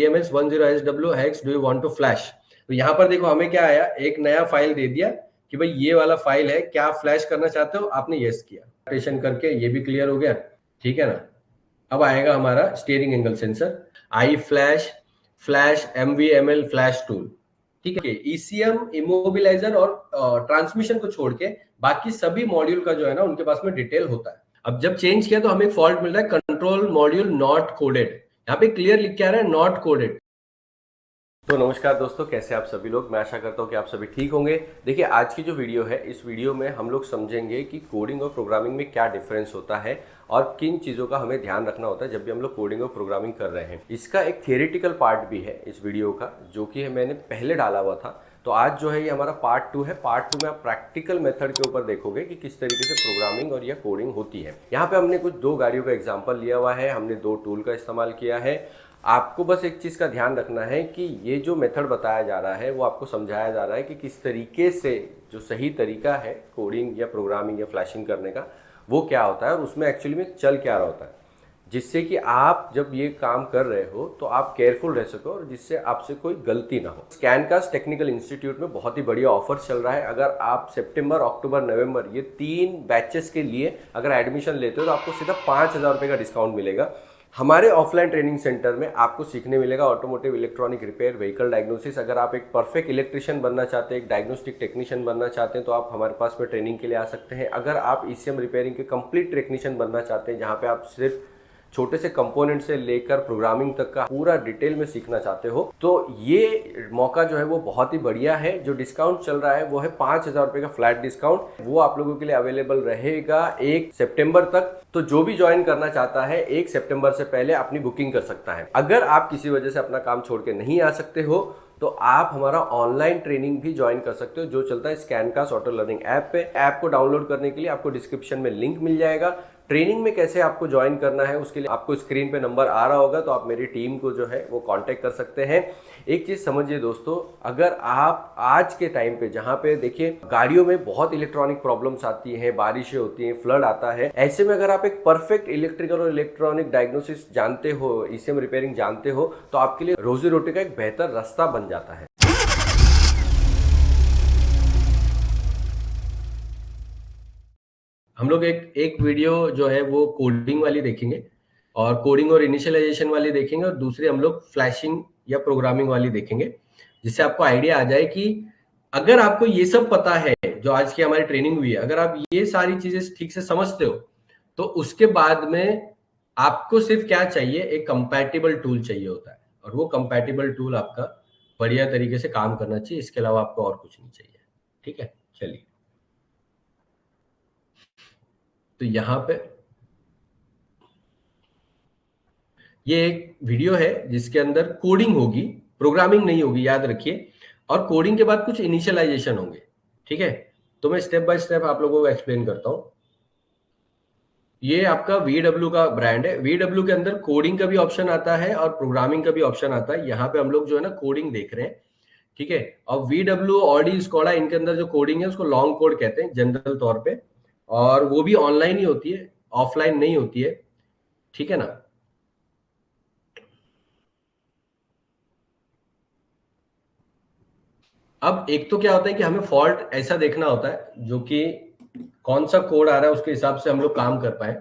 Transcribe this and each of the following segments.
EMS 10SW hex do you want to flash. तो यहाँ पर देखो हमें क्या आया, एक नया फाइल दे दिया कि भाई ये वाला फाइल है, क्या फ्लैश करना चाहते हो, आपने यस किया, ऑपरेशन करके ये भी क्लियर हो गया। ठीक है ना। अब आएगा हमारा steering angle sensor, I flash, flash MVML flash tool. ठीक है, ECM, इमोबिलाइजर और ट्रांसमिशन को छोड़ के बाकी सभी मॉड्यूल का जो है ना उनके पास में डिटेल होता है। अब जब चेंज किया तो हमें फॉल्ट मिल रहा है, कंट्रोल मॉड्यूल नॉट कोडेड, यहाँ पे क्लियर लिख के आ रहा है नॉट कोडेड। तो नमस्कार दोस्तों, कैसे आप सभी लोग। मैं आशा करता हूँ कि आप सभी ठीक होंगे। देखिए आज की जो वीडियो है, इस वीडियो में हम लोग समझेंगे कि कोडिंग और प्रोग्रामिंग में क्या डिफरेंस होता है और किन चीज़ों का हमें ध्यान रखना होता है जब भी हम लोग कोडिंग और प्रोग्रामिंग कर रहे हैं। इसका एक थियोरेटिकल पार्ट भी है इस वीडियो का, जो कि मैंने पहले डाला हुआ था। तो आज जो है ये हमारा पार्ट 2 है। पार्ट 2 में आप प्रैक्टिकल मेथड के ऊपर देखोगे कि किस तरीके से प्रोग्रामिंग और या कोडिंग होती है। यहाँ पे हमने कुछ 2 गाड़ियों का एग्जाम्पल लिया हुआ है, हमने 2 टूल का इस्तेमाल किया है। आपको बस एक चीज़ का ध्यान रखना है कि ये जो मेथड बताया जा रहा है वो आपको समझाया जा रहा है कि किस तरीके से जो सही तरीका है कोडिंग या प्रोग्रामिंग या फ्लैशिंग करने का वो क्या होता है और उसमें एक्चुअली में चल क्या रहा होता है, जिससे कि आप जब ये काम कर रहे हो तो आप केयरफुल रह सको और जिससे आपसे कोई गलती ना हो। स्कैनकास्ट टेक्निकल इंस्टीट्यूट में बहुत ही बढ़िया ऑफर चल रहा है। अगर आप सितंबर, अक्टूबर, नवंबर ये 3 बैचेस के लिए अगर एडमिशन लेते हो तो आपको सीधा 5,000 रुपये का डिस्काउंट मिलेगा। हमारे ऑफलाइन ट्रेनिंग सेंटर में आपको सीखने मिलेगा automotive, electronic repair, vehicle diagnosis. अगर आप एक परफेक्ट इलेक्ट्रिशियन बनना चाहते हैं, एक डायग्नोस्टिक टेक्नीशियन बनना चाहते हैं तो आप हमारे पास में ट्रेनिंग के लिए आ सकते हैं। अगर आप ECM रिपेयरिंग के कंप्लीट टेक्नीशियन बनना चाहते हैं, जहाँ पे आप सिर्फ छोटे से कंपोनेंट से लेकर प्रोग्रामिंग तक का पूरा डिटेल में सीखना चाहते हो, तो ये मौका जो है वो बहुत ही बढ़िया है। जो डिस्काउंट चल रहा है वो है 5,000 रुपये का फ्लैट डिस्काउंट। वो आप लोगों के लिए अवेलेबल रहेगा 1 सितंबर तक। तो जो भी ज्वाइन करना चाहता है 1 सितंबर से पहले अपनी बुकिंग कर सकता है। अगर आप किसी वजह से अपना काम छोड़ के नहीं आ सकते हो तो आप हमारा ऑनलाइन ट्रेनिंग भी ज्वाइन कर सकते हो, जो चलता है स्कैनकास्ट ऑटो लर्निंग ऐप पे। ऐप को डाउनलोड करने के लिए आपको डिस्क्रिप्शन में लिंक मिल जाएगा। ट्रेनिंग में कैसे आपको ज्वाइन करना है उसके लिए आपको स्क्रीन पे नंबर आ रहा होगा, तो आप मेरी टीम को जो है वो कांटेक्ट कर सकते हैं। एक चीज समझिए दोस्तों, अगर आप आज के टाइम पे जहाँ पे देखिए गाड़ियों में बहुत इलेक्ट्रॉनिक प्रॉब्लम्स आती हैं, बारिशें होती हैं, फ्लड आता है, ऐसे में अगर आप एक परफेक्ट इलेक्ट्रिकल और इलेक्ट्रॉनिक डायग्नोसिस जानते हो, ECM रिपेयरिंग जानते हो, तो आपके लिए रोजी रोटी का एक बेहतर रास्ता बन जाता है। हम लोग एक वीडियो जो है वो कोडिंग वाली देखेंगे और कोडिंग और इनिशियलाइजेशन वाली देखेंगे, और दूसरी हम लोग फ्लैशिंग या प्रोग्रामिंग वाली देखेंगे, जिससे आपको आइडिया आ जाए कि अगर आपको ये सब पता है, जो आज की हमारी ट्रेनिंग हुई है, अगर आप ये सारी चीजें ठीक से समझते हो तो उसके बाद में आपको सिर्फ क्या चाहिए, एक कंपैटिबल टूल चाहिए होता है, और वो कंपैटिबल टूल आपका बढ़िया तरीके से काम करना चाहिए। इसके अलावा आपको और कुछ नहीं चाहिए। ठीक है, चलिए। तो यहाँ पे ये एक वीडियो है जिसके अंदर कोडिंग होगी, प्रोग्रामिंग नहीं होगी, याद रखिए। और कोडिंग के बाद कुछ इनिशियलाइजेशन होंगे। ठीक है, तो मैं स्टेप बाय स्टेप आप लोगों को एक्सप्लेन करता हूं। ये आपका VW का ब्रांड है। VW के अंदर कोडिंग का भी ऑप्शन आता है और प्रोग्रामिंग का भी ऑप्शन आता है। यहाँ पे हम लोग जो है ना कोडिंग देख रहे हैं। ठीक है, और VW, ऑडी, स्कोडा, इनके अंदर जो कोडिंग है उसको लॉन्ग कोड कहते हैं जनरल तौर पे, और वो भी ऑनलाइन ही होती है, ऑफलाइन नहीं होती है। ठीक है ना। अब एक तो क्या होता है कि हमें फॉल्ट ऐसा देखना होता है जो कि कौन सा कोड आ रहा है उसके हिसाब से हम लोग काम कर पाए।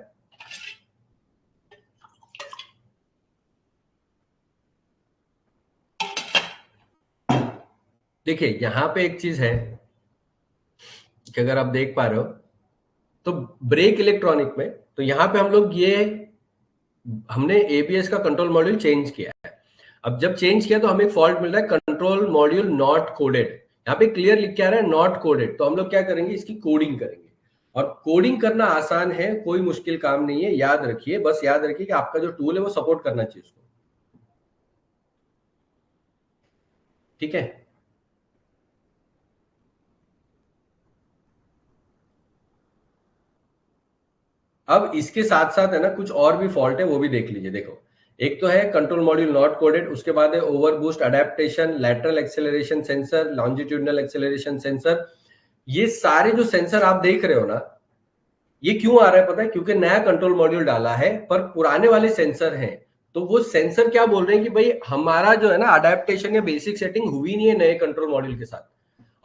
देखिए यहां पे एक चीज है कि अगर आप देख पा रहे हो तो ब्रेक इलेक्ट्रॉनिक में, तो यहां पे हम लोग ये हमने ABS का कंट्रोल मॉड्यूल चेंज किया है। अब जब चेंज किया तो हमें फॉल्ट मिल रहा है कंट्रोल मॉड्यूल नॉट कोडेड। यहाँ पे क्लियर लिख के आ रहा है नॉट कोडेड। तो हम लोग क्या करेंगे, इसकी कोडिंग करेंगे। और कोडिंग करना आसान है, कोई मुश्किल काम नहीं है। याद रखिए, बस याद रखिए कि आपका जो टूल है वो सपोर्ट करना चाहिए उसको। ठीक है, अब इसके साथ साथ है ना कुछ और भी फॉल्ट है, वो भी देख लीजिए। देखो, एक तो है कंट्रोल मॉड्यूल नॉट कोडेड, उसके बाद है over boost adaptation, lateral acceleration sensor, longitudinal acceleration sensor. ये सारे जो सेंसर आप देख रहे हो ना, ये क्यों आ रहा है पता है? क्योंकि नया कंट्रोल मॉड्यूल डाला है पर पुराने वाले सेंसर हैं तो वो सेंसर क्या बोल रहे हैं कि भाई हमारा जो है ना अडेप्टेशन या बेसिक सेटिंग हुई नहीं है नए कंट्रोल मॉड्यूल के साथ,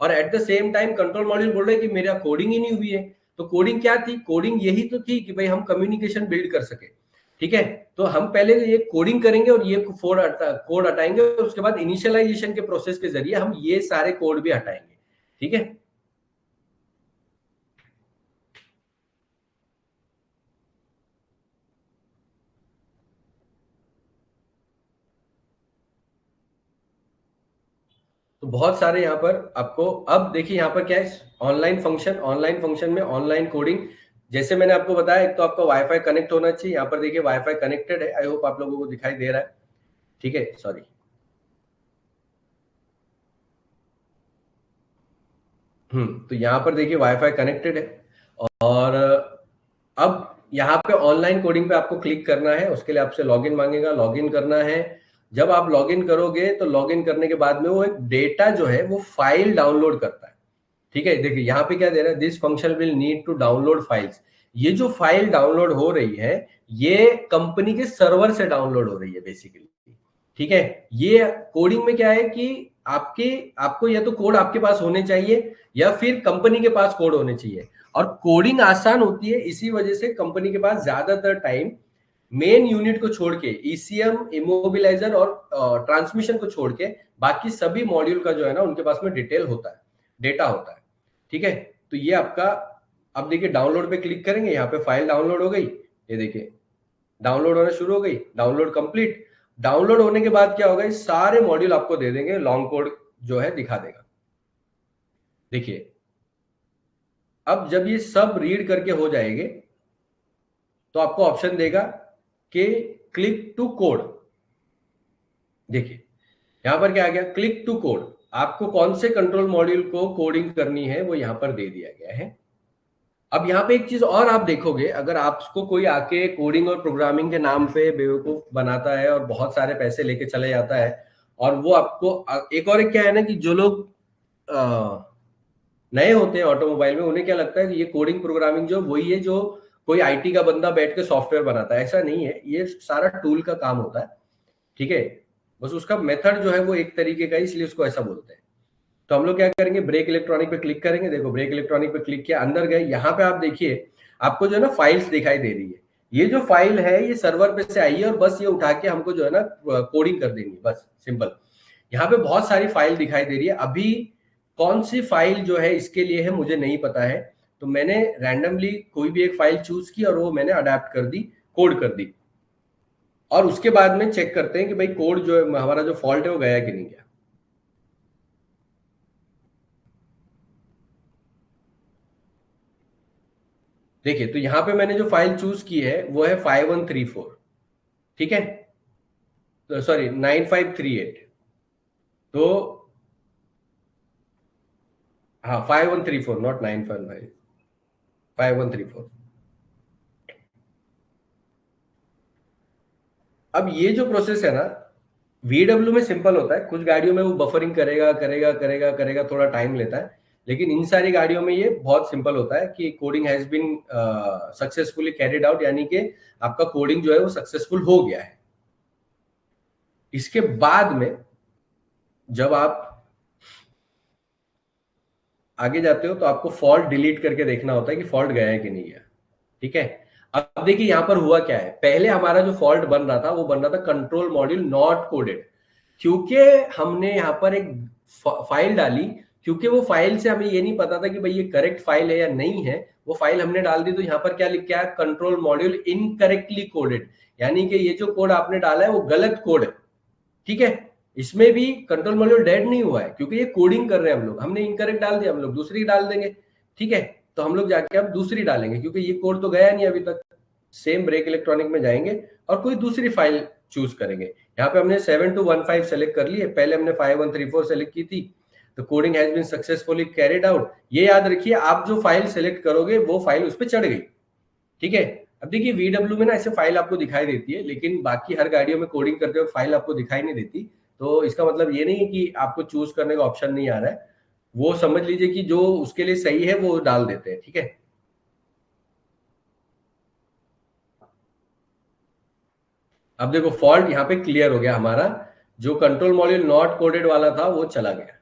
और at the same time control module बोल रहे हैं कि मेरा कोडिंग ही नहीं हुई है। तो कोडिंग क्या थी? कोडिंग यही तो थी कि भाई हम कम्युनिकेशन बिल्ड कर सके। ठीक है, तो हम पहले ये कोडिंग करेंगे और ये कोड हटाएंगे, और उसके बाद इनिशियलाइजेशन के प्रोसेस के जरिए हम ये सारे कोड भी हटाएंगे। ठीक है, तो बहुत सारे यहाँ पर आपको, अब देखिए यहाँ पर क्या है, ऑनलाइन फंक्शन में ऑनलाइन कोडिंग। जैसे मैंने आपको बताया, एक तो आपका वाईफाई कनेक्ट होना चाहिए। यहाँ पर देखिए वाईफाई कनेक्टेड है, आई होप आप लोगों को दिखाई दे रहा है। ठीक है, सॉरी। तो यहाँ पर देखिए वाईफाई कनेक्टेड है, और अब यहाँ पे ऑनलाइन कोडिंग पे आपको क्लिक करना है। उसके लिए आपसे लॉगिन मांगेगा, लॉगिन करना है। जब आप लॉगिन करोगे तो लॉगिन करने के बाद में वो एक डेटा जो है वो फाइल डाउनलोड करता है। ठीक है, देखिए यहाँ पे क्या दे रहा है, this function will need to download files. ये जो फाइल डाउनलोड हो रही है, ये कंपनी के सर्वर से डाउनलोड हो रही है बेसिकली। ठीक है, ये कोडिंग में क्या है कि आपके आपको या तो कोड आपके पास होने चाहिए या फिर कंपनी के पास कोड होने चाहिए। और कोडिंग आसान होती है, इसी वजह से कंपनी के पास ज्यादातर टाइम मेन यूनिट को छोड़ के, ईसीएम, इमोबिलाइजर और ट्रांसमिशन को छोड़ के बाकी सभी मॉड्यूल का जो है ना उनके पास में डिटेल होता है, डेटा होता है। ठीक है, तो ये आपका, अब देखिए डाउनलोड पे क्लिक करेंगे, यहाँ पे फाइल डाउनलोड हो गई। ये देखिए डाउनलोड होना शुरू हो गई, डाउनलोड कंप्लीट। डाउनलोड होने के बाद क्या होगा, ये सारे मॉड्यूल आपको दे देंगे, लॉन्ग कोड जो है दिखा देगा। देखिए अब जब ये सब रीड करके हो जाएंगे तो आपको ऑप्शन देगा कि क्लिक टू कोड। देखिए यहां पर क्या आ गया, क्लिक टू कोड। आपको कौन से कंट्रोल मॉड्यूल को कोडिंग करनी है वो यहां पर दे दिया गया है। अब यहाँ पे एक चीज और आप देखोगे, अगर आपको कोई आके कोडिंग और प्रोग्रामिंग के नाम पे बेवकूफ बनाता है और बहुत सारे पैसे लेके चले जाता है, और वो आपको एक और एक क्या है ना कि जो लोग नए होते हैं ऑटोमोबाइल में, उन्हें क्या लगता है कि ये कोडिंग प्रोग्रामिंग जो वही है जो कोई आईटी का बंदा बैठ के सॉफ्टवेयर बनाता है। ऐसा नहीं है, ये सारा टूल का काम होता है। ठीक है, बस उसका मेथड जो है वो एक तरीके का है, इसलिए उसको ऐसा बोलते हैं। तो हम लोग क्या करेंगे, ब्रेक इलेक्ट्रॉनिक पे क्लिक करेंगे। देखो ब्रेक इलेक्ट्रॉनिक पे क्लिक किया, अंदर गए। यहाँ पे आप देखिए आपको जो है ना फाइल्स दिखाई दे रही है। ये जो फाइल है ये सर्वर पे से आई है, और बस ये उठा के हमको जो है ना कोडिंग कर देनी है, बस सिंपल। यहाँ पे बहुत सारी फाइल दिखाई दे रही है। अभी कौन सी फाइल जो है इसके लिए है मुझे नहीं पता है, तो मैंने रैंडमली कोई भी एक फाइल चूज की और वो मैंने अडेप्ट कर दी, कोड कर दी। और उसके बाद में चेक करते हैं कि भाई कोड जो है हमारा जो फॉल्ट है वो गया कि नहीं गया। देखिए तो यहाँ पे मैंने जो फाइल चूज की है वो है 5134। ठीक है, तो सॉरी 9538। तो हाँ 5134, नॉट 955, 5134। अब ये जो प्रोसेस है ना, वीडब्ल्यू में सिंपल होता है, कुछ गाड़ियों में वो बफरिंग करेगा करेगा करेगा करेगा, थोड़ा टाइम लेता है। लेकिन इन सारी गाड़ियों में ये बहुत सिंपल होता है कि coding has been successfully carried out, यानी कि आपका कोडिंग जो है वो सक्सेसफुल हो गया है। इसके बाद में जब आप आगे जाते हो तो आपको फॉल्ट डिलीट करके देखना होता है कि फॉल्ट गया है कि नहीं गया। ठीक है, अब देखिए यहां पर हुआ क्या है, पहले हमारा जो फॉल्ट बन रहा था वो बन रहा था कंट्रोल मॉड्यूल नॉट कोडेड। क्योंकि हमने यहाँ पर एक फाइल डाली, क्योंकि वो फाइल से हमें ये नहीं पता था कि भाई ये करेक्ट फाइल है या नहीं है। वो फाइल हमने डाल दी, तो यहाँ पर क्या लिख के आया, कंट्रोल मॉड्यूल इनकरेक्टली कोडेड, यानी कि ये जो कोड आपने डाला है वो गलत कोड है। ठीक है, इसमें भी कंट्रोल मॉड्यूल डेड नहीं हुआ है, क्योंकि ये कोडिंग कर रहे हैं हम लोग, हमने इनकरेक्ट डाल दिया, हम लोग दूसरी डाल देंगे। ठीक है, तो हम लोग जाके अब दूसरी डालेंगे, क्योंकि ये कोड तो गया नहीं अभी तक। सेम ब्रेक इलेक्ट्रॉनिक में जाएंगे और कोई दूसरी फाइल चूज करेंगे। यहाँ पे हमने 7215 सेलेक्ट कर लिए, पहले हमने 5134 सेलेक्ट की थी। तो coding has been successfully carried out. ये याद रखिए, आप जो फाइल सेलेक्ट करोगे वो फाइल उस पर चढ़ गई। ठीक है, अब देखिए वीडब्ल्यू में ना ऐसे फाइल आपको दिखाई देती है, लेकिन बाकी हर गाड़ियों में कोडिंग करते हुए फाइल आपको दिखाई नहीं देती। तो इसका मतलब ये नहीं है कि आपको चूज करने का ऑप्शन नहीं आ रहा है, वो समझ लीजिए कि जो उसके लिए सही है वो डाल देते हैं। ठीक है, अब देखो फॉल्ट यहाँ पे क्लियर हो गया, हमारा जो कंट्रोल मॉड्यूल नॉट कोडेड वाला था वो चला गया,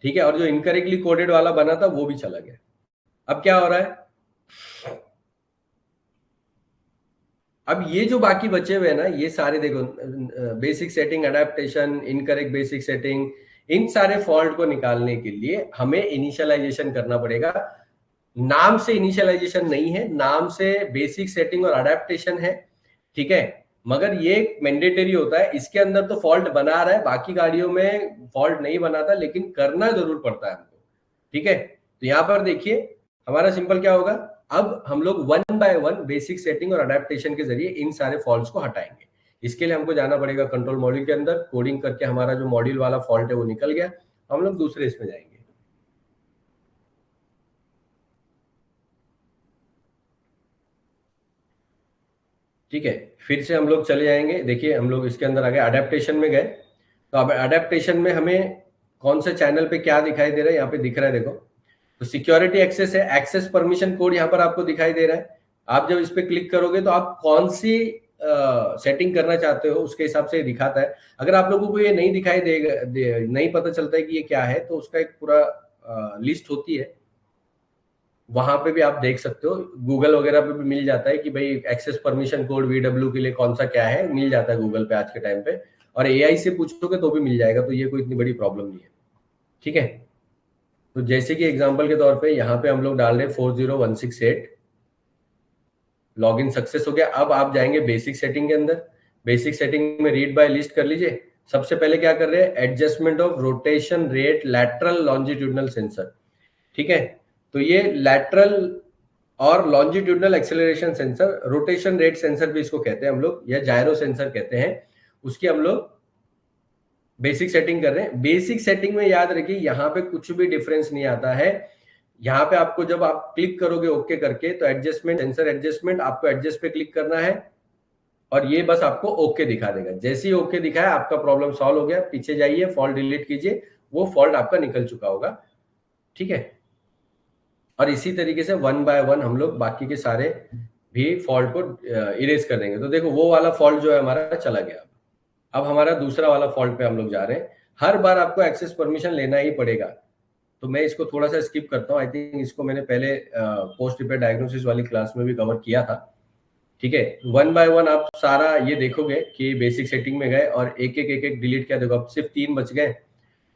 ठीक है, और जो इनकरेक्टली कोडेड वाला बना था वो भी चला गया। अब क्या हो रहा है, अब ये जो बाकी बचे हुए हैं ना, ये सारे देखो, basic setting, adaptation, incorrect basic setting, इन सारे फॉल्ट को निकालने के लिए हमें इनिशियलाइजेशन करना पड़ेगा। नाम से इनिशियलाइजेशन नहीं है, नाम से बेसिक सेटिंग और अडेप्टेशन है, ठीक है, मगर ये मैंडेटरी होता है। इसके अंदर तो फॉल्ट बना रहा है, बाकी गाड़ियों में फॉल्ट नहीं बनाता, लेकिन करना जरूर पड़ता है हमको, ठीक है। तो यहां पर देखिए हमारा सिंपल क्या होगा, अब हम लोग one by one basic setting और अडेप्टेशन के जरिए इन सारे फॉल्ट्स को हटाएंगे। इसके लिए हमको जाना पड़ेगा कंट्रोल मॉड्यूल के अंदर, कोडिंग करके हमारा जो मॉड्यूल वाला फॉल्ट है वो निकल गया, हम लोग दूसरे इसमें जाएंगे। ठीक है, फिर से हम लोग चले जाएंगे, देखिए हम लोग इसके अंदर आ गए, अडेप्टेशन में गए। तो अब अडेप्टेशन में हमें कौन से चैनल पे क्या दिखाई दे रहा है, यहाँ पे दिख रहा है देखो, तो सिक्योरिटी एक्सेस है, एक्सेस परमिशन कोड यहाँ पर आपको दिखाई दे रहा है। आप जब इस पे क्लिक करोगे तो आप कौन सी सेटिंग करना चाहते हो उसके हिसाब से दिखाता है। अगर आप लोगों को ये नहीं दिखाई देगा, नहीं पता चलता है कि ये क्या है, तो उसका एक पूरा लिस्ट होती है, वहां पे भी आप देख सकते हो, गूगल वगैरह पे भी मिल जाता है कि भाई एक्सेस परमिशन कोड वीडब्ल्यू के लिए कौन सा क्या है, मिल जाता है गूगल पे आज के टाइम पे, और एआई से पूछोगे तो भी मिल जाएगा, तो ये कोई इतनी बड़ी प्रॉब्लम नहीं है, ठीक है। तो जैसे कि एग्जांपल के तौर पे यहाँ पे हम लोग डाल रहे हैं 40168, लॉगिन सक्सेस हो गया। अब आप जाएंगे बेसिक सेटिंग के अंदर, बेसिक सेटिंग में रीड बाय लिस्ट कर लीजिए। सबसे पहले क्या कर रहे हैं, adjustment of rotation rate lateral longitudinal sensor, ठीक है। तो ये लैटरल और longitudinal acceleration sensor, rotation rate sensor भी इसको कहते हैं हम लोग, या जायरो सेंसर कहते हैं, उसकी हम लोग बेसिक सेटिंग कर रहे हैं। बेसिक सेटिंग में याद रखिए यहाँ पे कुछ भी डिफरेंस नहीं आता है। यहाँ पे आपको जब आप क्लिक करोगे ओके करके, तो एडजस्टमेंट, सेंसर एडजस्टमेंट, आपको एडजस्ट पे क्लिक करना है और ये बस आपको ओके दिखा देगा। जैसे ही ओके दिखाया आपका प्रॉब्लम सॉल्व हो गया, पीछे जाइए, फॉल्ट डिलीट कीजिए, वो फॉल्ट आपका निकल चुका होगा, ठीक है। और इसी तरीके से वन बाय वन हम लोग बाकी के सारे भी फॉल्ट को इरेज कर देंगे। तो देखो वो वाला फॉल्ट जो है हमारा चला गया। अब हमारा दूसरा वाला फॉल्ट पे हम लोग जा रहे हैं। हर बार आपको एक्सेस परमिशन लेना ही पड़ेगा, तो मैं इसको थोड़ा सा स्किप करता हूँ। आई थिंक इसको मैंने पहले पोस्ट रिपेयर डायग्नोसिस वाली क्लास में भी कवर किया था, ठीक है। वन बाय वन आप सारा ये देखोगे कि बेसिक सेटिंग में गए और एक एक डिलीट किया। देखो अब सिर्फ 3 बच गए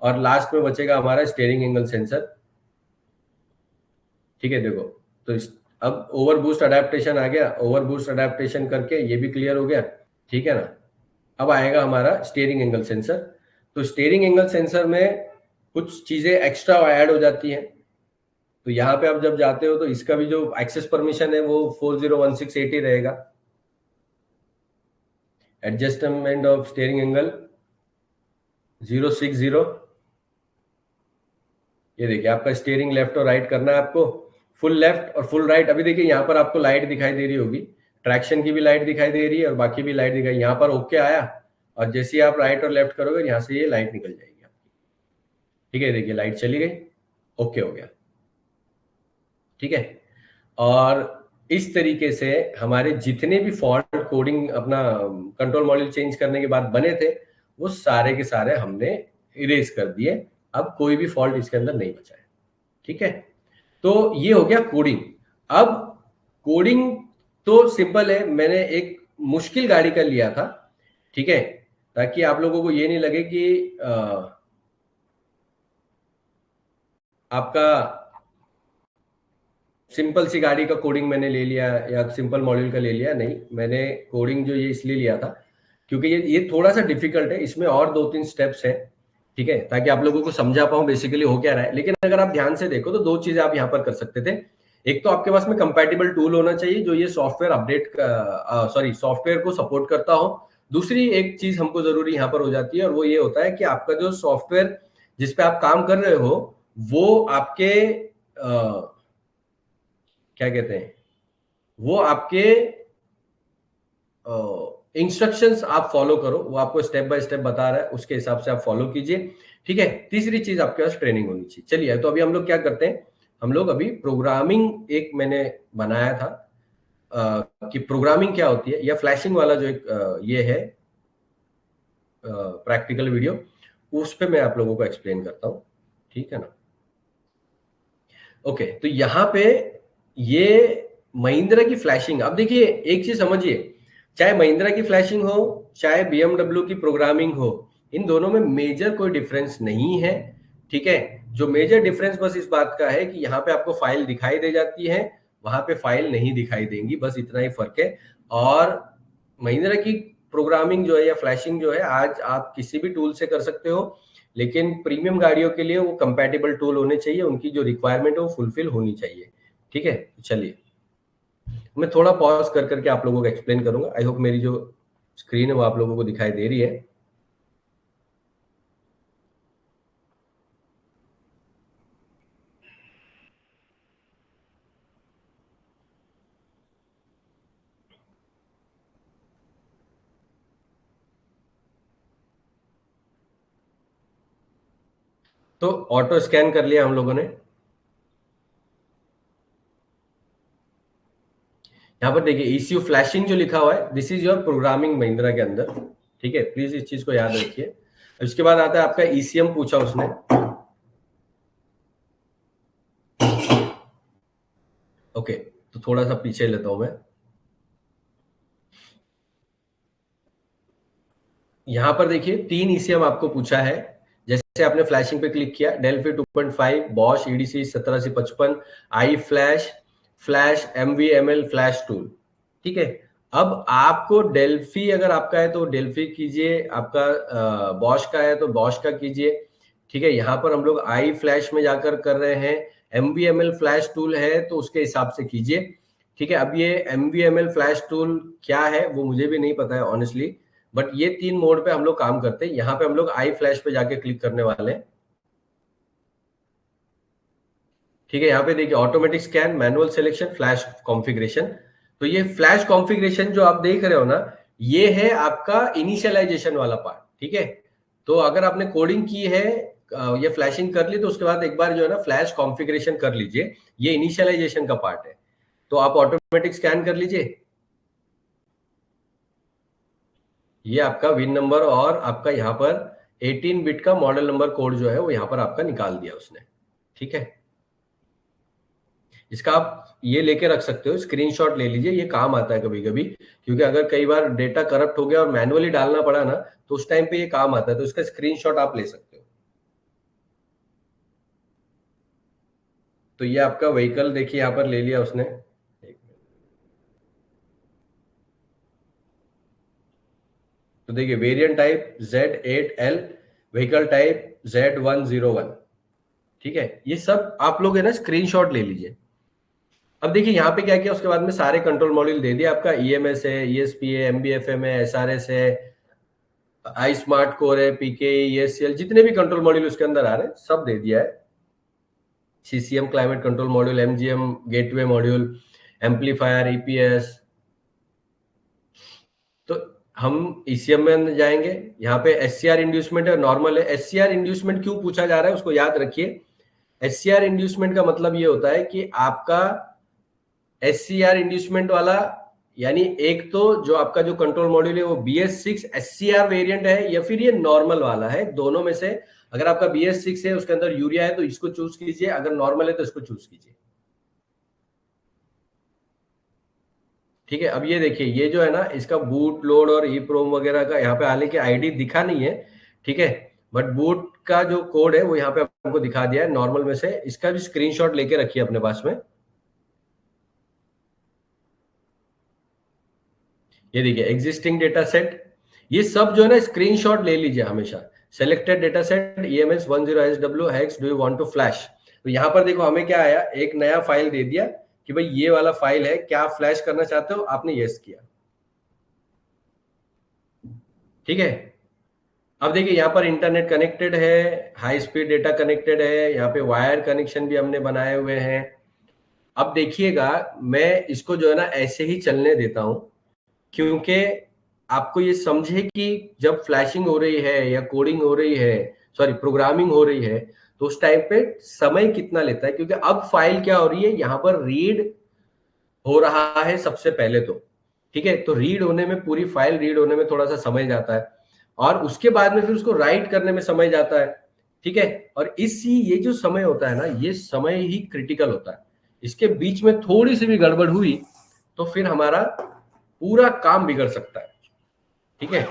और लास्ट में बचेगा हमारा स्टीयरिंग एंगल सेंसर, ठीक है। देखो तो अब ओवर बूस्ट अडेप्टेशन आ गया, ओवर बूस्ट अडेप्टेशन करके ये भी क्लियर हो गया, ठीक है ना। अब आएगा हमारा स्टीयरिंग एंगल सेंसर। तो स्टीयरिंग एंगल सेंसर में कुछ चीजें एक्स्ट्रा ऐड हो जाती हैं। तो यहाँ पे आप जब जाते हो तो इसका भी जो एक्सेस परमिशन है वो 40168 रहेगा। एडजस्टमेंट ऑफ स्टीयरिंग एंगल 060, ये देखिए आपका स्टीयरिंग लेफ्ट और राइट करना है आपको, फुल लेफ्ट और फुल राइट। अभी देखिए यहाँ पर आपको लाइट दिखाई दे रही होगी, ट्रैक्शन की भी लाइट दिखाई दे रही है और बाकी भी लाइट दिखाई, यहाँ पर ओके आया और जैसे ही आप राइट और लेफ्ट करोगे यहाँ से ये लाइट निकल जाएगी आपकी, ठीक है। देखिए लाइट चली गई, ओके हो गया, ठीक है। और इस तरीके से हमारे जितने भी फॉल्ट कोडिंग अपना कंट्रोल मॉड्यूल चेंज करने के बाद बने थे, वो सारे के सारे हमने इरेज कर दिए। अब कोई भी फॉल्ट इसके अंदर नहीं बचा है, ठीक है। तो ये हो गया कोडिंग। अब कोडिंग तो सिंपल है, मैंने एक मुश्किल गाड़ी का लिया था, ठीक है, ताकि आप लोगों को ये नहीं लगे कि आपका सिंपल सी गाड़ी का कोडिंग मैंने ले लिया या सिंपल मॉड्यूल का ले लिया। नहीं, मैंने कोडिंग जो ये इसलिए लिया था क्योंकि ये थोड़ा सा डिफिकल्ट है, इसमें और 2-3 स्टेप्स हैं, ठीक है, ताकि आप लोगों को समझा पाऊं बेसिकली हो क्या रहा है। लेकिन अगर आप ध्यान से देखो तो 2 चीजें आप यहाँ पर कर सकते थे। एक तो आपके पास में कंपैटिबल टूल होना चाहिए जो ये सॉफ्टवेयर अपडेट सॉफ्टवेयर को सपोर्ट करता हो। दूसरी एक चीज हमको जरूरी यहाँ पर हो जाती है और वो ये होता है कि आपका जो सॉफ्टवेयर जिस पे आप काम कर रहे हो वो आपके क्या कहते हैं, वो आपके इंस्ट्रक्शंस आप फॉलो करो, वो आपको स्टेप बाय स्टेप बता रहा है, उसके हिसाब से आप फॉलो कीजिए, ठीक है। तीसरी चीज आपके पास ट्रेनिंग होनी चाहिए। चलिए तो अभी हम लोग क्या करते हैं, हम लोग अभी प्रोग्रामिंग एक मैंने बनाया था, कि प्रोग्रामिंग क्या होती है, या फ्लैशिंग वाला जो एक ये है प्रैक्टिकल वीडियो, उस पे मैं आप लोगों को एक्सप्लेन करता हूँ, ठीक है ना। ओके, तो यहाँ पे ये महिंद्रा की फ्लैशिंग, अब देखिए एक चीज समझिए, चाहे महिंद्रा की फ्लैशिंग हो चाहे बीएमडब्ल्यू की प्रोग्रामिंग हो, इन दोनों में मेजर कोई डिफरेंस नहीं है, ठीक है। जो मेजर डिफरेंस बस इस बात का है कि यहाँ पे आपको फाइल दिखाई दे जाती है, वहां पे फाइल नहीं दिखाई देंगी, बस इतना ही फर्क है। और महिंद्रा की प्रोग्रामिंग जो है या फ्लैशिंग जो है, आज आप किसी भी टूल से कर सकते हो, लेकिन प्रीमियम गाड़ियों के लिए वो कंपैटिबल टूल होने चाहिए, उनकी जो रिक्वायरमेंट है वो फुलफिल होनी चाहिए, ठीक है। चलिए मैं थोड़ा पॉज कर करके आप लोगों को एक्सप्लेन करूंगा। आई होप मेरी जो स्क्रीन है वो आप लोगों को दिखाई दे रही है। तो ऑटो स्कैन कर लिया हम लोगों ने। यहाँ पर देखिए ECU फ्लैशिंग जो लिखा हुआ है, this is your programming Mahindra के अंदर, ठीक है, प्लीज इस चीज को याद रखिए। उसके बाद आता है आपका ECM पूछा उसने। ओके, तो थोड़ा सा पीछे लेता हूं मैं। यहां पर देखिए 3 ECM आपको पूछा है। जैसे आपने फ्लैशिंग पे क्लिक किया, Delphi 2.5, Bosch EDC 1755, I flash, flash MVML flash tool, ठीक है। अब आपको डेल्फी अगर आपका है तो डेल्फी कीजिए, आपका बॉश का है तो बॉश का कीजिए, ठीक है। यहाँ पर हम लोग आई फ्लैश में जाकर कर रहे हैं, MVML फ्लैश टूल है तो उसके हिसाब से कीजिए, ठीक है। अब ये MVML फ्लैश टूल क्या है वो मुझे भी नहीं पता है ऑनेस्टली, बट ये 3 मोड पे हम लोग काम करते हैं। यहाँ पे हम लोग आई फ्लैश पे जाके क्लिक करने वाले हैं, ठीक है। यहाँ पे देखिए automatic scan, manual selection, flash configuration. तो ये फ्लैश कॉन्फ़िगरेशन जो आप देख रहे हो ना, ये है आपका इनिशियलाइजेशन वाला पार्ट, ठीक है। तो अगर आपने कोडिंग की है या फ्लैशिंग कर ली, तो उसके बाद एक बार जो है ना फ्लैश कॉन्फ़िगरेशन कर लीजिए, ये इनिशियलाइजेशन का पार्ट है। तो आप ऑटोमेटिक स्कैन कर लीजिए, ये आपका विन नंबर और आपका यहाँ पर 18 बिट का मॉडल नंबर कोड जो है वो यहाँ पर आपका निकाल दिया उसने, ठीक है। इसका आप ये लेके रख सकते हो, स्क्रीनशॉट ले लीजिए, ये काम आता है कभी कभी, क्योंकि अगर कई बार डेटा करप्ट हो गया और मैनुअली डालना पड़ा ना, तो उस टाइम पे ये काम आता है, तो इसका स्क्रीनशॉट आप ले सकते हो। तो ये आपका व्हीकल देखिए यहाँ पर ले लिया उसने। तो देखिए variant type Z8L, vehicle type Z101, ठीक है। ये सब आप लोग है ना स्क्रीनशॉट ले लीजिए। अब देखिए यहाँ पे क्या किया, उसके बाद में सारे कंट्रोल मॉड्यूल दे दिया, आपका EMS है, ESP है, MBFM है, SRS है, आई स्मार्ट कोर है, PK, ESCL, जितने भी कंट्रोल मॉड्यूल उसके अंदर आ रहे हैं सब दे दिया है। CCM climate control module, MGM gateway module, amplifier, EPS। तो हम ECM में जाएंगे, यहाँ पे SCR इंड्यूसमेंट है, नॉर्मल है। SCR इंड्यूसमेंट क्यों पूछा जा रहा है उसको याद रखिए। SCR इंड्यूसमेंट का मतलब ये होता है कि आपका SCR इंड्यूसमेंट वाला, यानी एक तो जो आपका जो कंट्रोल मॉड्यूल है वो BS6 SCR वेरिएंट है, या फिर ये नॉर्मल वाला है, दोनों में से। अगर आपका BS6 है उसके अंदर यूरिया है तो इसको चूज कीजिए, अगर नॉर्मल है तो इसको चूज कीजिए, ठीक है। अब ये देखिए, ये जो है ना इसका बूट लोड और EEPROM वगैरह का यहाँ पे आने की आईडी दिखा नहीं है, ठीक है, बट बूट का जो कोड है वो यहाँ पे आपको दिखा दिया है नॉर्मल में से। इसका भी स्क्रीनशॉट लेके रखिए अपने पास में। ये देखिए एग्जिस्टिंग डेटा सेट, ये सब जो है ना स्क्रीनशॉट ले लीजिए हमेशा। Selected data set EMS10SW hex, do you want to flash. तो यहाँ पर देखो हमें क्या आया, एक नया फाइल दे दिया कि भाई ये वाला फाइल है, क्या आप फ्लैश करना चाहते हो, आपने यस किया, ठीक है। अब देखिए यहाँ पर इंटरनेट कनेक्टेड है, हाई स्पीड डेटा कनेक्टेड है, यहाँ पे वायर कनेक्शन भी हमने बनाए हुए हैं। अब देखिएगा, मैं इसको जो है ना ऐसे ही चलने देता हूं, क्योंकि आपको ये समझे कि जब फ्लैशिंग हो रही है या कोडिंग हो रही है, सॉरी प्रोग्रामिंग हो रही है, तो उस टाइम पे समय कितना लेता है। क्योंकि अब फाइल क्या हो रही है, यहाँ पर रीड हो रहा है सबसे पहले तो, ठीक है। तो रीड होने में, पूरी फाइल रीड होने में थोड़ा सा समय जाता है, और उसके बाद में फिर उसको राइट करने में समय जाता है, ठीक है। और ये जो समय होता है ना, ये समय ही क्रिटिकल होता है। इसके बीच में थोड़ी सी भी गड़बड़ हुई तो फिर हमारा पूरा काम बिगड़ सकता है, ठीक है।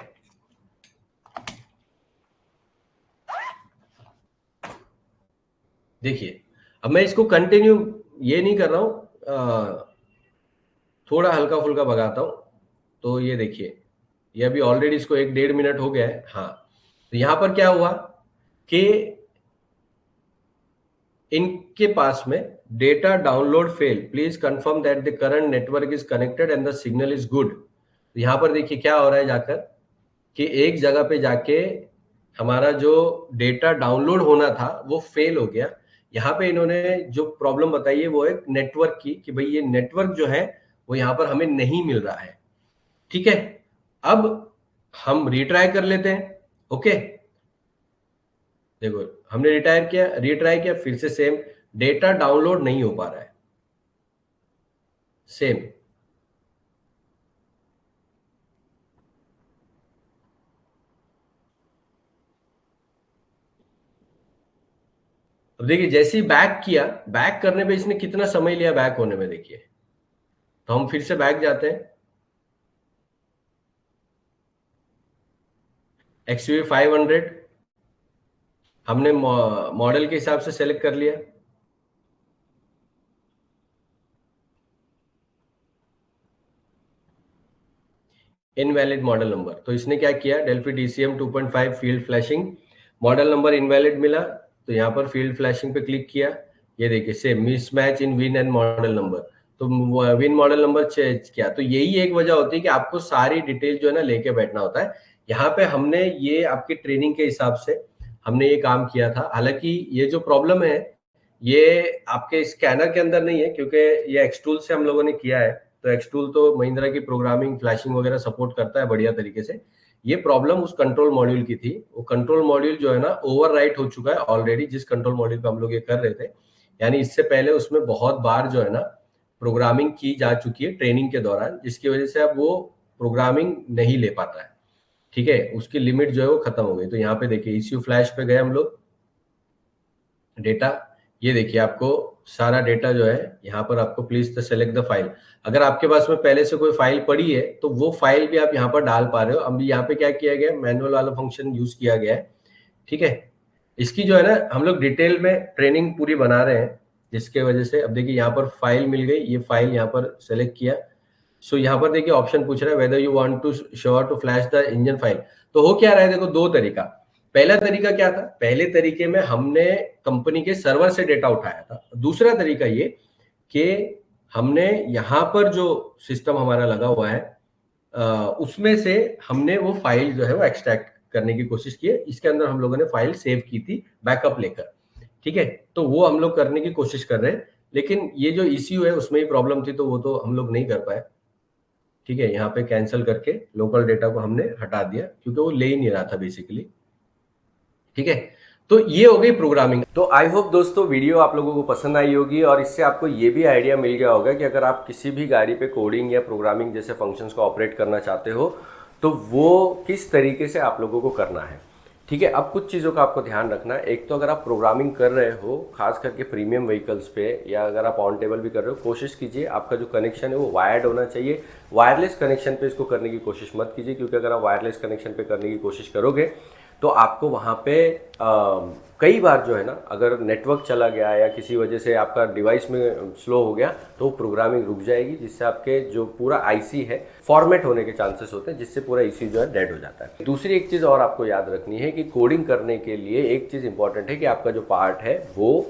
देखिए, अब मैं इसको कंटिन्यू ये नहीं कर रहा हूं, थोड़ा हल्का फुल्का भगाता हूं। तो ये देखिए, ये अभी ऑलरेडी इसको 1-1.5 मिनट हो गया है। हाँ, तो यहां पर क्या हुआ कि इनके पास में data download fail, please confirm that the current network is connected and the signal is good. तो यहां पर देखिए क्या हो रहा है जाकर, कि एक जगह पे जाके हमारा जो डेटा डाउनलोड होना था वो फेल हो गया। यहाँ पे इन्होंने जो प्रॉब्लम बताई है वो है नेटवर्क की, कि भाई ये नेटवर्क जो है वो यहाँ पर हमें नहीं मिल रहा है, ठीक है। अब हम रिट्राई कर लेते हैं, ओके। देखो, हमने रिट्राई किया, फिर से सेम, डेटा डाउनलोड नहीं हो पा रहा है, सेम। अब देखिए, जैसे ही बैक किया, बैक करने पे इसने कितना समय लिया बैक होने में, देखिए। तो हम फिर से बैक जाते हैं, XUV 500 हमने मॉडल के हिसाब से सेलेक्ट कर लिया। इनवैलिड मॉडल नंबर, तो इसने क्या किया, Delphi DCM 2.5 field flashing, model number invalid मिला, तो यहाँ पर फील्ड फ्लैशिंग पे क्लिक किया। ये देखिए, same mismatch in win and model number, तो विन मॉडल नंबर चेंज किया। तो यही एक वजह होती है कि आपको सारी डिटेल जो है ना लेके बैठना होता है। यहाँ पे हमने ये आपकी ट्रेनिंग के हिसाब से हमने ये काम किया था। हालांकि ये जो प्रॉब्लम है ये आपके स्कैनर के अंदर नहीं है, क्योंकि ये एक्सटूल से हम लोगों ने किया है। तो एक्सटूल तो महिंद्रा की प्रोग्रामिंग फ्लैशिंग वगैरह सपोर्ट करता है बढ़िया तरीके से। ये प्रॉब्लम उस कंट्रोल मॉड्यूल की थी। वो कंट्रोल मॉड्यूल जो है ना ओवरराइट हो चुका है ऑलरेडी, जिस कंट्रोल मॉड्यूल पे हम लोग ये कर रहे थे। यानी इससे पहले उसमें बहुत बार जो है ना प्रोग्रामिंग की जा चुकी है ट्रेनिंग के दौरान, जिसकी वजह से अब वो प्रोग्रामिंग नहीं ले पाता है, ठीक है। उसकी लिमिट जो है वो खत्म हो गई। तो यहाँ पे देखिए, ECU फ्लैश पे गए हम लोग, डेटा, ये देखिए आपको सारा डेटा जो है यहाँ पर, आपको please the select the file. अगर आपके पास में पहले से कोई फाइल पड़ी है तो वो फाइल भी आप यहाँ पर डाल पा रहे हो। अब यहाँ पे क्या किया गया, मैनुअल वाला फंक्शन यूज किया गया है, ठीक है। इसकी जो है ना हम लोग डिटेल में ट्रेनिंग पूरी बना रहे हैं, जिसके वजह से अब देखिए यहाँ पर फाइल मिल गई, ये फाइल यहाँ पर सेलेक्ट किया। सो यहाँ पर देखिए ऑप्शन पूछ रहा है whether you want to show to flash the engine file. तो हो क्या रहा है, देखो दो तरीका। पहला तरीका क्या था, पहले तरीके में हमने कंपनी के सर्वर से डेटा उठाया था। दूसरा तरीका ये कि हमने यहाँ पर जो सिस्टम हमारा लगा हुआ है उसमें से हमने वो फाइल जो है वो एक्सट्रैक्ट करने की कोशिश की है। इसके अंदर हम लोगों ने फाइल सेव की थी बैकअप लेकर, ठीक है। तो वो हम लोग करने की कोशिश कर रहे हैं, लेकिन ये जो इश्यू है उसमें ही प्रॉब्लम थी, तो वो तो हम लोग नहीं कर पाए, ठीक है। यहाँ पे कैंसिल करके लोकल डेटा को हमने हटा दिया, क्योंकि वो ले ही नहीं रहा था बेसिकली, ठीक है। तो ये हो गई प्रोग्रामिंग। तो आई होप दोस्तों वीडियो आप लोगों को पसंद आई होगी, और इससे आपको ये भी आइडिया मिल गया होगा कि अगर आप किसी भी गाड़ी पे कोडिंग या प्रोग्रामिंग जैसे फंक्शंस को ऑपरेट करना चाहते हो तो वो किस तरीके से आप लोगों को करना है, ठीक है। अब कुछ चीज़ों का आपको ध्यान रखना है। एक तो अगर आप प्रोग्रामिंग कर रहे हो खास करके प्रीमियम व्हीकल्स पे, या अगर आप ऑन टेबल भी कर रहे हो, कोशिश कीजिए आपका जो कनेक्शन है वो वायर्ड होना चाहिए। वायरलेस कनेक्शन पे इसको करने की कोशिश मत कीजिए, क्योंकि अगर आप वायरलेस कनेक्शन पे करने की कोशिश करोगे तो आपको वहाँ पे कई बार जो है ना, अगर नेटवर्क चला गया या किसी वजह से आपका डिवाइस में स्लो हो गया तो प्रोग्रामिंग रुक जाएगी, जिससे आपके जो पूरा आईसी है फॉर्मेट होने के चांसेस होते हैं, जिससे पूरा आईसी जो है डेड हो जाता है। दूसरी एक चीज़ और आपको याद रखनी है कि कोडिंग करने के लिए एक चीज़ इंपॉर्टेंट है कि आपका जो पार्ट है वो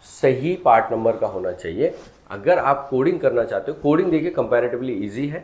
सही पार्ट नंबर का होना चाहिए। अगर आप कोडिंग करना चाहते हो, कोडिंग देखिए कंपैरेटिवली ईजी है।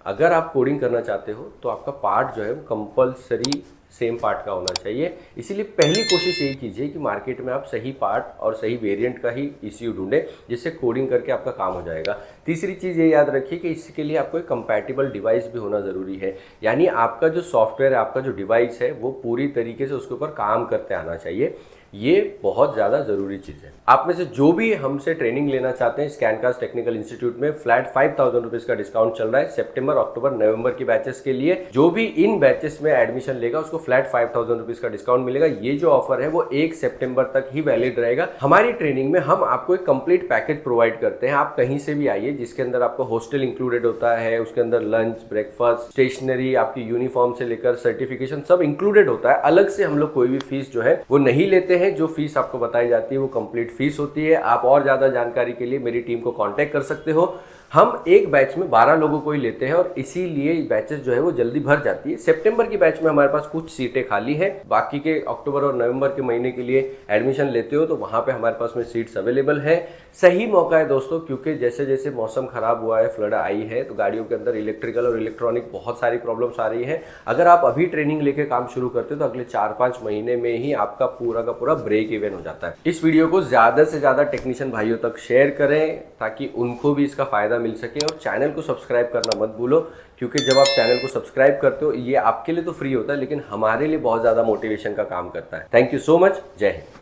अगर आप कोडिंग करना चाहते हो तो आपका पार्ट जो है वो कंपलसरी सेम पार्ट का होना चाहिए। इसीलिए पहली कोशिश यही कीजिए कि मार्केट में आप सही पार्ट और सही वेरिएंट का ही ईसीयू ढूंढें, जिससे कोडिंग करके आपका काम हो जाएगा। तीसरी चीज़ ये याद रखिए कि इसके लिए आपको एक कंपैटिबल डिवाइस भी होना ज़रूरी है, यानी आपका जो सॉफ्टवेयर है, आपका जो डिवाइस है वो पूरी तरीके से उसके ऊपर काम करते आना चाहिए। ये बहुत ज़्यादा ज़रूरी चीज़ है। आप में से जो भी हमसे ट्रेनिंग लेना चाहते हैं, स्कैनकास्ट टेक्निकल इंस्टीट्यूट में फ्लैट 5000 रुपीज़ का डिस्काउंट चल रहा है सितंबर, अक्टूबर, नवंबर की बैचेस के लिए। जो भी इन बैचेस में एडमिशन लेगा उसको फ्लैट 5000 रुपीज़ का डिस्काउंट मिलेगा। ये जो ऑफर है वो 1 सितंबर तक ही वैलिड रहेगा। हमारी ट्रेनिंग में हम आपको एक कंप्लीट पैकेज प्रोवाइड करते हैं। आप कहीं से भी आइए, जिसके अंदर आपको हॉस्टल इंक्लूडेड होता है, उसके अंदर लंच, ब्रेकफास्ट, स्टेशनरी, आपकी यूनिफॉर्म से लेकर सर्टिफिकेशन सब इंक्लूडेड होता है। अलग से हम लोग कोई भी फीस जो है वो नहीं लेते हैं। जो फीस आपको बताई जाती है वो कंप्लीट फीस होती है। आप और ज्यादा जानकारी के लिए मेरी टीम को कांटेक्ट कर सकते हो। हम एक बैच में 12 लोगों को ही लेते हैं और इसीलिए बैचेस जो है वो जल्दी भर जाती है। सितंबर की बैच में हमारे पास कुछ सीटें खाली हैं। बाकी के अक्टूबर और नवंबर के महीने के लिए एडमिशन लेते हो तो वहां पे हमारे पास में सीट्स अवेलेबल है। सही मौका है दोस्तों, क्योंकि जैसे जैसे मौसम खराब हुआ है, फ्लड आई है, तो गाड़ियों के अंदर इलेक्ट्रिकल और इलेक्ट्रॉनिक बहुत सारी प्रॉब्लम्स आ रही है। अगर आप अभी ट्रेनिंग लेके काम शुरू करते हो तो अगले 4-5 महीने में ही आपका पूरा का पूरा ब्रेक इवन हो जाता है। इस वीडियो को ज्यादा से ज्यादा टेक्नीशियन भाइयों तक शेयर करें ताकि उनको भी इसका फायदा मिल सके। और चैनल को सब्सक्राइब करना मत भूलो, क्योंकि जब आप चैनल को सब्सक्राइब करते हो ये आपके लिए तो फ्री होता है, लेकिन हमारे लिए बहुत ज्यादा मोटिवेशन का काम करता है। Thank you so much. जय हिंद।